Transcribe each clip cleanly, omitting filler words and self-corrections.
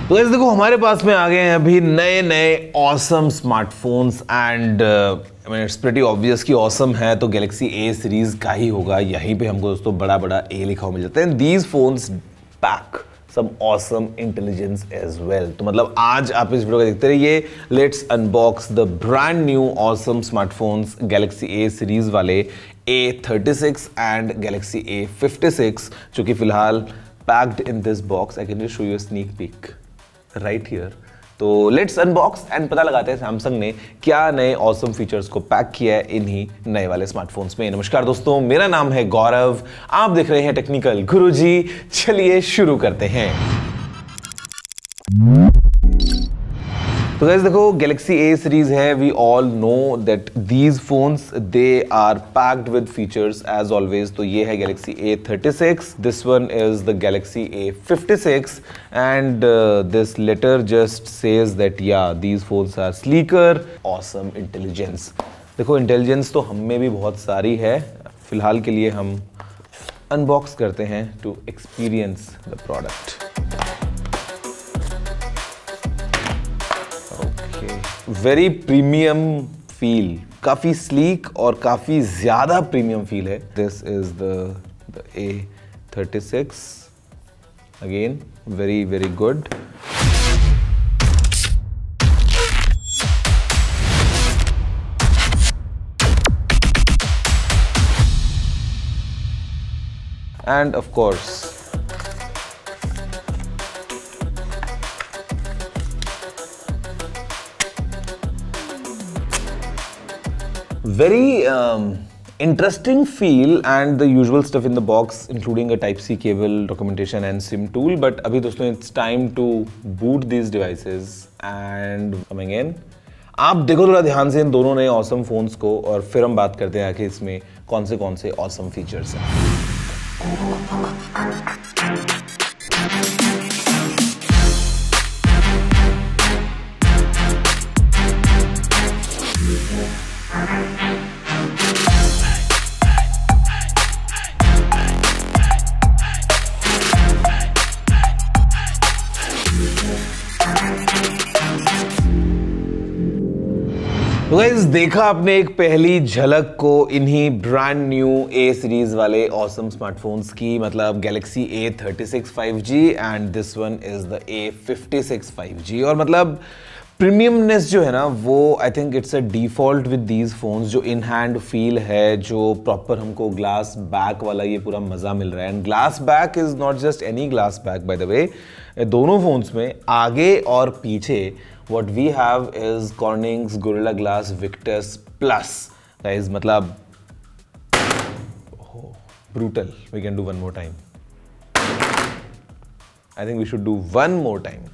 तो गाइस देखो हमारे पास में आ गए हैं अभी नए नए awesome smartphones and it's pretty obvious कि ऑसम है तो गैलेक्सी ए सीरीज का ही होगा। यहीं पे हमको दोस्तों बड़ा बड़ा ए लिखा हुआ मिल जाता है। These phones pack some awesome intelligence as well. तो मतलब आज आप इस वीडियो को देखते रहिए। Let's unbox the brand new awesome smartphones Galaxy A series वाले A36 एंड गैलेक्सी A56 जो कि फिलहाल packed in this box. I can just show you a sneak peek right here. तो लेट्स अनबॉक्स एंड पता लगाते हैं Samsung ने क्या नए ऑसम फीचर्स को पैक किया है इन्हीं नए वाले स्मार्टफोन्स में। नमस्कार दोस्तों, मेरा नाम है गौरव, आप देख रहे हैं टेक्निकल गुरुजी। चलिए शुरू करते हैं। तो गाइस देखो गैलेक्सी ए सीरीज है, we all know that these phones they are packed with features as always. तो ये है Galaxy A36, this one is the Galaxy A56 and this latter just says that yeah these phones are sleeker, awesome intelligence. देखो intelligence तो हम में भी बहुत सारी है, फिलहाल के लिए हम अनबॉक्स करते हैं to experience the product. Very premium feel, काफी स्लीक और काफी ज्यादा प्रीमियम फील है। This is the A36 again, very very good. And of course very interesting feel and the usual stuff in the box including a type C cable, documentation and SIM tool. But अभी दोस्तों it's time to boot these devices and coming in। आप देखो थोड़ा ध्यान से इन दोनों नए awesome phones को और फिर हम बात करते हैं कि इसमें कौन से ऑसम फीचर्स हैं। तो गाइस देखा आपने एक पहली झलक को इन्हीं ब्रांड न्यू ए सीरीज वाले ऑसम स्मार्टफोन्स की, मतलब Galaxy A36 5G and this one is the A56 5G। और मतलब प्रीमियमनेस जो है ना वो I think it's a default with these phones. जो इन हैंड फील है, जो प्रॉपर हमको ग्लास बैक वाला ये पूरा मजा मिल रहा है। And glass back is not just any glass back by the way. दोनों फोन्स में आगे और पीछे what we have is Corning's Gorilla Glass Victus Plus guys, मतलब brutal। we can do one more time, I think we should do one more time।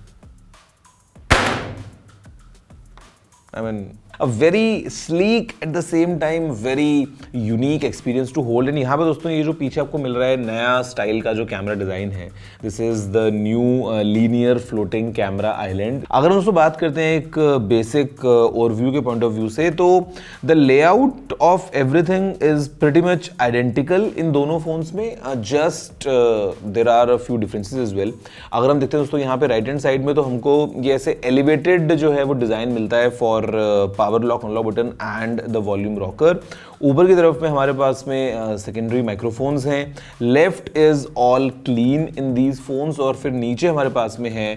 I mean a very sleek at the same time very unique experience to hold। And यहाँ पे दोस्तों ये जो पीछे आपको मिल रहा है नया स्टाइल का जो कैमरा डिजाइन है, this is the new linear floating camera island. अगर हम दोस्तों बात करते हैं एक बेसिक ओवरव्यू के पॉइंट ऑफ व्यू से, तो the layout of everything is pretty much identical in दोनों फोन्स में, just there are a few differences as well. अगर हम देखते हैं दोस्तों यहाँ पे राइट हैंड साइड में, तो हमको ये ऐसे एलिवेटेड जो है वो डिजाइन मिलता है for power lock, unlock button and the volume rocker. ऊपर की तरफ में हमारे पास में सेकेंडरी माइक्रोफोन्स हैं। Left is all clean in these phones. और फिर नीचे हमारे पास में है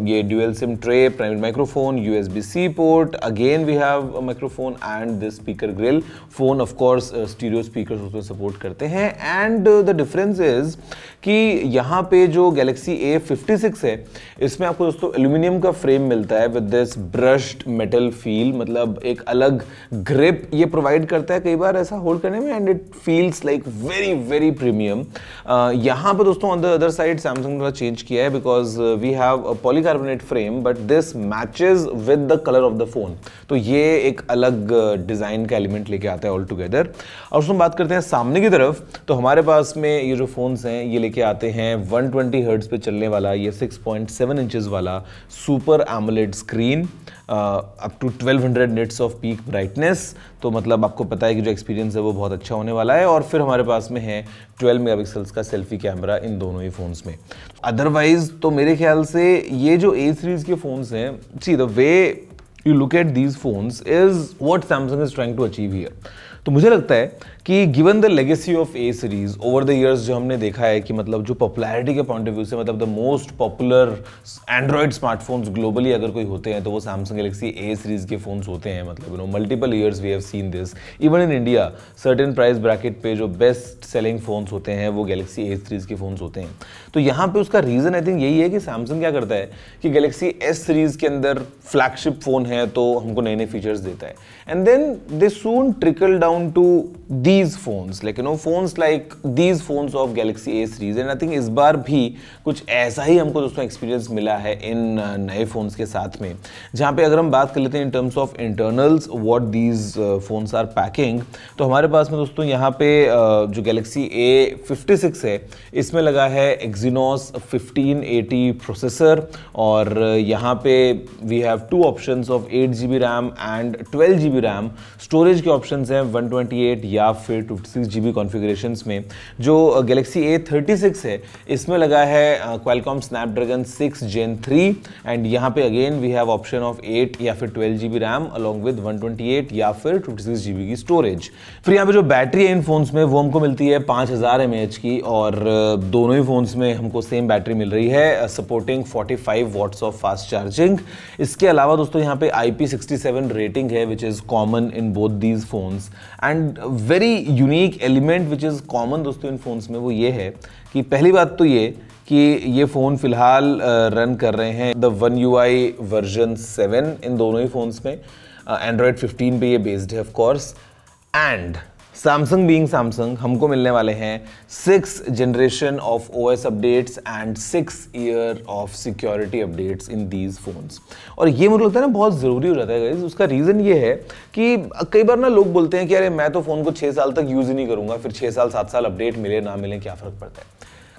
ये dual SIM tray, primary microphone, USB-C port, again we have microphone and this speaker grill. Phone of course stereo speakers उसमें सपोर्ट करते हैं। एंड द डिफरेंस इज कि यहाँ पे जो गैलेक्सी A56 है इसमें आपको दोस्तों एल्यूमिनियम का फ्रेम मिलता है with this brushed metal feel, मतलब एक अलग ग्रिप ये प्रोवाइड करता है कई बार ऐसा होल्ड करने में, and it feels like very very premium. यहाँ पे दोस्तों on the other side Samsung ने चेंज किया है because we have a polycarbonate frame but this matches with the colour of the phone. तो ये एक अलग डिजाइन का एलिमेंट लेके आता है ऑल टुगेदर। और उसमें बात करते हैं सामने की तरफ, तो हमारे पास में ये जो फोन्स हैं ये लेके आते हैं 120 हर्ट्ज पे चलने वाला ये 6.7 इंचेस वाला super AMOLED screen, up to 1200 100 nits of peak brightness, तो मतलब आपको पता है कि जो एक्सपीरियंस है वो बहुत अच्छा होने वाला है। और फिर हमारे पास में है 12 मेगापिक्सल्स का सेल्फी कैमरा इन दोनों ही फ़ोन्स में। अदरवाइज तो मेरे ख्याल से ये जो A सीरीज़ के फ़ोन्स हैं, see the way you look at these phones is what Samsung is trying to achieve here। तो मुझे लगता है कि given the legacy of A series over the years, जो हमने देखा है कि मतलब जो पॉपुलैरिटी के पॉइंट ऑफ व्यू से मतलब the most popular android smartphones globally अगर कोई होते हैं तो वो सैमसंग गैलेक्सी A सीरीज के फोन्स होते हैं। मतलब multiple years we have seen this, even in India certain price bracket पे जो बेस्ट सेलिंग फोन्स होते हैं वो गैलेक्सी A सीरीज के फोन्स होते हैं। तो यहाँ पे उसका रीजन आई थिंक यही है कि सैमसंग क्या करता है कि गैलेक्सी S सीरीज के अंदर फ्लैगशिप फोन है तो हमको नए नए फीचर्स देता है, and then they soon trickle down to these phones, like phones like these phones of Galaxy A series, and I think इस बार भी कुछ ऐसा ही हमको दोस्तों एक्सपीरियंस मिला है इन नए फोन्स के साथ में। जहाँ पे अगर हम बात कर लेते हैं in terms of internals what these phones are packing, तो हमारे पास में दोस्तों यहाँ पे जो Galaxy A56 है इसमें लगा है Exynos 1580 प्रोसेसर, और यहाँ पे we have 2 options of 8GB RAM and 12GB RAM. Storage के ऑप्शंस हैं 128 या फिर 56GB कॉन्फ़िगरेशंस में। जो Galaxy A36 है इसमें लगा है Qualcomm Snapdragon 6 Gen 3, एंड यहाँ पे again we have option of 8 या फिर 12GB रैम अलॉन्ग विद 128 या फिर 56GB की स्टोरेज। फिर यहाँ पे जो बैटरी है इन फोन्स में वो हमको मिलती है 5000 mAh की, और दोनों ही फोन्स में हमको सेम बैटरी मिल रही है supporting 45 watts of fast charging. इसके अलावा दोस्तों यहाँ पे IP67 रेटिंग है which is common in both these phones, and very unique element which is common दोस्तों इन फोन्स में वो ये है कि पहली बात तो ये कि ये फ़ोन फिलहाल रन कर रहे हैं द One UI वर्जन 7 इन दोनों ही फोन्स में। एंड्रॉयड 15 पे ये बेस्ड है of course, and Samsung being Samsung हमको मिलने वाले हैं 6th generation of OS updates and 6 year of security updates in these phones. और ये मुझे लगता है ना बहुत ज़रूरी हो जाता है गाइस। उसका रीज़न ये है कि कई बार ना लोग बोलते हैं कि अरे मैं तो फ़ोन को 6 साल तक यूज़ ही नहीं करूँगा, फिर 6 साल 7 साल अपडेट मिले ना मिले क्या फ़र्क पड़ता है।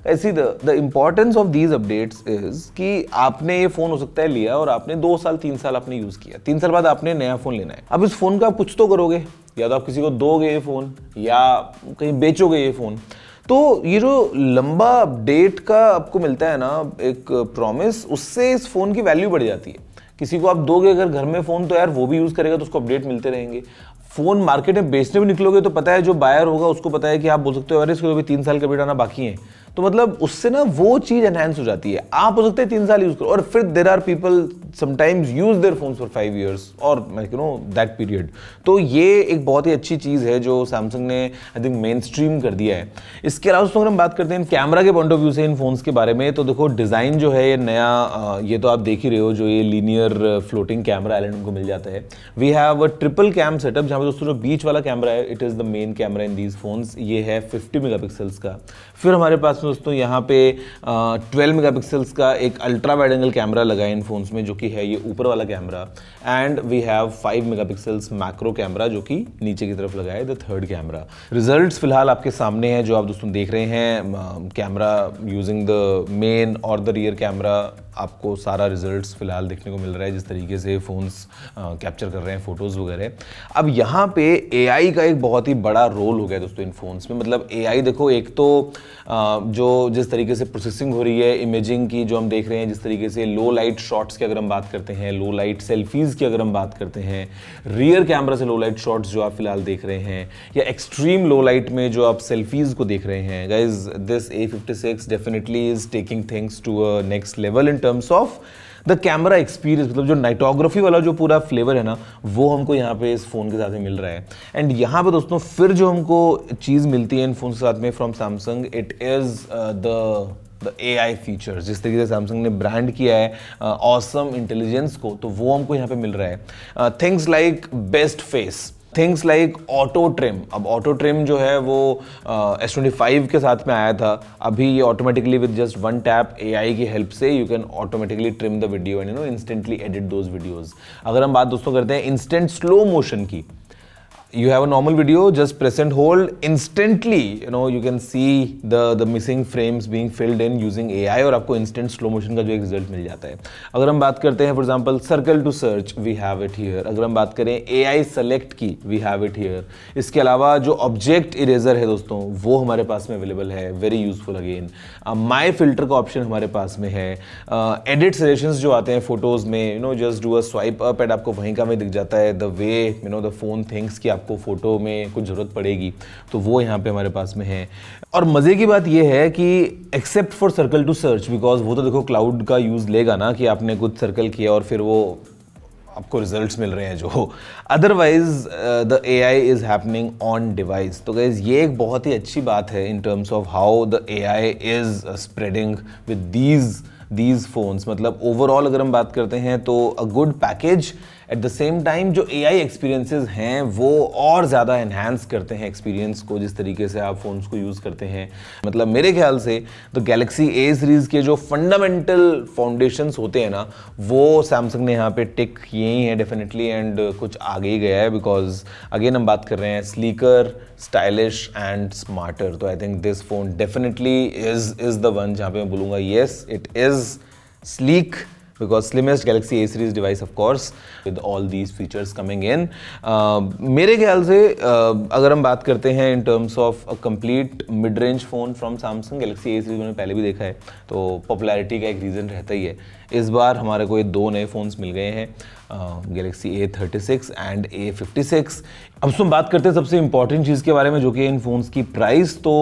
ऐसी the importance of these updates is कि आपने ये फ़ोन हो सकता है लिया और आपने 2 साल 3 साल आपने यूज़ किया, 3 साल बाद आपने नया फ़ोन लेना है। अब इस फ़ोन का आप कुछ तो करोगे, या तो आप किसी को दोगे ये फ़ोन या कहीं बेचोगे ये फ़ोन। तो ये जो लंबा अपडेट का आपको मिलता है ना एक प्रॉमिस, उससे इस फ़ोन की वैल्यू बढ़ जाती है। किसी को आप दोगे अगर घर में फ़ोन तो यार वो भी यूज़ करेगा तो उसको अपडेट मिलते रहेंगे। फ़ोन मार्केट में बेचने भी निकलोगे तो पता है जो बायर होगा उसको पता है कि आप बोल सकते हो अरे इसको अभी 3 साल का अपडेट आना बाकी है, तो मतलब उससे ना वो चीज़ एनहांस हो जाती है। आप हो सकते हैं 3 साल यूज़ करो, और फिर there are people sometimes use their phones for 5 years और दैट पीरियड। तो ये एक बहुत ही अच्छी चीज़ है जो सैमसंग ने आई थिंक मेन स्ट्रीम कर दिया है। इसके अलावा दोस्तों अगर हम बात करते हैं कैमरा के पॉइंट ऑफ व्यू से इन फोन्स के बारे में, तो देखो डिज़ाइन जो है ये नया, ये तो आप देख ही रहे हो, जो ये लीनियर फ्लोटिंग कैमरा आइलैंड हमको मिल जाता है। We have a triple cam setup, जहाँ पे दोस्तों जो बीच वाला कैमरा है it is the main camera in these phones, ये है 50 मेगापिक्सल्स का। फिर हमारे पास में दोस्तों यहाँ पे 12 मेगापिक्सल्स का एक अल्ट्रा वाइड एंगल कैमरा लगा है इन फोन्स में, जो कि है ये ऊपर वाला camera, and we have 5 megapixels macro camera जो कि नीचे की तरफ लगा है द थर्ड कैमरा। रिजल्ट्स फिलहाल आपके सामने हैं जो आप दोस्तों देख रहे हैं। कैमरा यूजिंग द मेन और द रियर कैमरा, आपको सारा रिजल्ट्स फिलहाल देखने को मिल रहा है जिस तरीके से फ़ोन्स कैप्चर कर रहे हैं फ़ोटोज़ वगैरह। अब यहाँ पे AI का एक बहुत ही बड़ा रोल हो गया दोस्तों इन फ़ोन्स में। मतलब AI देखो, एक तो जो जिस तरीके से प्रोसेसिंग हो रही है इमेजिंग की जो हम देख रहे हैं, जिस तरीके से लो लाइट शॉट्स की अगर हम बात करते हैं, लो लाइट सेल्फीज़ की अगर हम बात करते हैं, रियर कैमरा से लो लाइट शॉट्स जो आप फिलहाल देख रहे हैं, या एक्सट्रीम लो लाइट में जो आप सेल्फीज़ को देख रहे हैं, guys this A56 definitely is taking things to a next level in terms of the camera experience. मतलब जो नाइटोग्राफी वाला जो पूरा फ्लेवर है ना, वो हमको यहाँ पे इस फ़ोन के साथ में मिल रहा है। एंड यहाँ पे दोस्तों फिर जो हमको चीज़ मिलती है इन फ़ोन के साथ में from Samsung, it is the AI features. जिस तरीके से सैमसंग ने ब्रांड किया है ऑसम इंटेलिजेंस को, तो वो हमको यहाँ पे मिल रहा है। Things like best face, things like auto trim. अब ऑटो ट्रिम जो है वो S25 के साथ में आया था, अभी ये automatically with just 1 tap AI की हेल्प से you can automatically trim the video and instantly edit those videos. अगर हम बात दोस्तों करते हैं इंस्टेंट स्लो मोशन की, you have a normal video, just press and hold, instantly you can see the missing frames being filled in using AI और आपको instant slow motion का जो एक result मिल जाता है। अगर हम बात करते हैं for example circle to search, we have it here। अगर हम बात करें AI select की, we have it here। इसके अलावा जो object eraser है दोस्तों वो हमारे पास में available है, very useful again। my filter का ऑप्शन हमारे पास में है। edit suggestions जो आते हैं फोटोज में, just do a swipe up and आपको वहीं का में दिख जाता है the way the phone thinks कि आपको फोटो में कुछ ज़रूरत पड़ेगी, तो वो यहाँ पे हमारे पास में है। और मज़े की बात ये है कि except for circle to search, because वो तो देखो क्लाउड का यूज़ लेगा ना कि आपने कुछ सर्कल किया और फिर वो आपको रिजल्ट्स मिल रहे हैं जो, otherwise the AI is happening on device. तो गाइज ये एक बहुत ही अच्छी बात है इन terms of how the AI is spreading with these phones। मतलब ओवरऑल अगर हम बात करते हैं तो a good package. At the same time जो AI एक्सपीरियंसेस हैं वो और ज़्यादा एनहांस करते हैं एक्सपीरियंस को, जिस तरीके से आप फ़ोन्स को यूज़ करते हैं। मतलब मेरे ख्याल से तो गैलेक्सी A सीरीज़ के जो फंडामेंटल फाउंडेशंस होते हैं ना, वो सैमसंग ने यहाँ पे टिक किए ही हैं डेफिनेटली, एंड कुछ आगे ही गया है, बिकॉज अगेन हम बात कर रहे हैं स्लीकर, स्टाइलिश एंड स्मार्टर। तो I think this phone definitely is the one जहाँ पे मैं बोलूँगा yes it is sleek, because slimmest Galaxy A series device of course with all these features coming in। मेरे ख्याल से अगर हम बात करते हैं in terms of a complete mid range phone from Samsung, Galaxy A series मैंने पहले भी देखा है, तो popularity का एक रीज़न रहता ही है। इस बार हमारे को ये दो नए फ़ोन्स मिल गए हैं, Galaxy A36 एंड A56। अब हम बात करते हैं सबसे इंपॉर्टेंट चीज़ के बारे में, जो कि इन फ़ोन्स की प्राइस। तो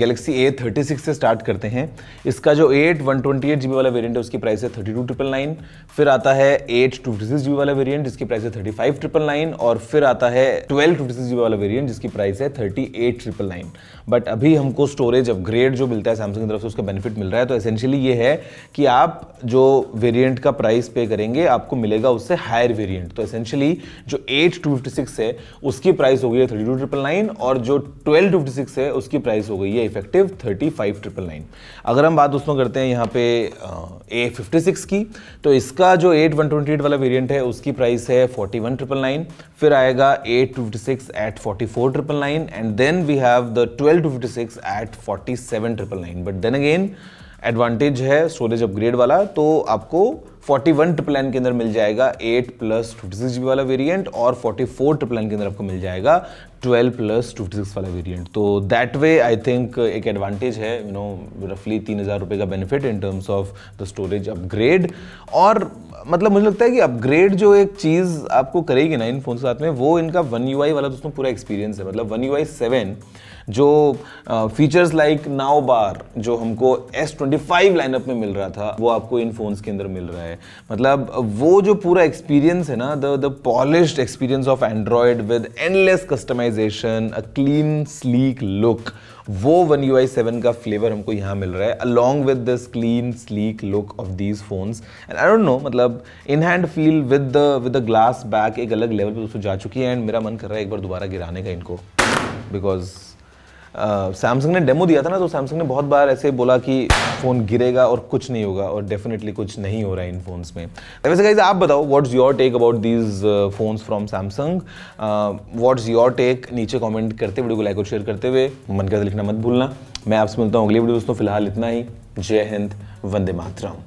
Galaxy A36 से स्टार्ट करते हैं। इसका जो 128GB वाला वेरिएंट है उसकी प्राइस है 32,999। फिर आता है 256GB वाला वेरिएंट जिसकी प्राइस है 35,999, और फिर आता है 1256GB वाला वेरिएंट जिसकी प्राइस है 38,999। बट अभी हमको स्टोरेज अपग्रेड जो मिलता है सैमसंग की तरफ से उसका बेनिफिट मिल रहा है। तो एसेंशियली ये है कि आप जो वेरिएंट का प्राइस पे करेंगे आपको मिलेगा उससे हायर वेरिएंट। तो एसेंशियली जो 8256 है उसकी प्राइस हो गई है 32,999, और जो 1256 है उसकी प्राइस हो गई है इफेक्टिव 35,999। अगर हम बात दोस्तों करते हैं यहाँ पे A56 की, तो इसका जो 8128 वाला वेरिएंट है उसकी प्राइस है 41,999। फिर आएगा 8256 at 44,999, and then we have the 1256 at 47,999। But then again advantage है स्टोरेज अपग्रेड वाला, तो आपको 41,999 के अंदर मिल जाएगा 8+256GB वाला वेरिएंट, और 44,999 के अंदर आपको मिल जाएगा 12+256 वाला वेरिएंट। तो दैट वे आई थिंक एक एडवांटेज है, रफली 3,000 रुपये का benefit in terms of the storage upgrade. और मतलब मुझे लगता है कि अपग्रेड जो एक चीज़ आपको करेगी ना इन फोन के साथ में, वो इनका One UI वाला दोस्तों पूरा एक्सपीरियंस है। मतलब One UI 7 जो फीचर्स लाइक नाउ बार जो हमको S25 लाइनअप में मिल रहा था, वो आपको इन फोन्स के अंदर मिल रहा है। मतलब वो जो पूरा एक्सपीरियंस है ना, the polished experience of android with endless customization, a clean sleek look, वो One UI 7 का फ्लेवर हमको यहाँ मिल रहा है, along with this clean sleek look of these phones। and I don't know, मतलब in hand feel with the glass back एक अलग level पे दोस्तों जा चुकी है, एंड मेरा मन कर रहा है एक बार दोबारा गिराने का इनको, बिकॉज सैमसंग ने डेमो दिया था ना, तो सैमसंग ने बहुत बार ऐसे बोला कि फ़ोन गिरेगा और कुछ नहीं होगा, और डेफिनेटली कुछ नहीं हो रहा है इन फोन्स में। वैसे गाइस आप बताओ what's your take about these phones from Samsung, what's your take, नीचे कमेंट करते, वीडियो को लाइक और शेयर करते हुए मन करते लिखना मत भूलना। मैं आपसे मिलता हूँ अगली वीडियो दोस्तों, फिलहाल इतना ही। जय हिंद, वंदे मातरम।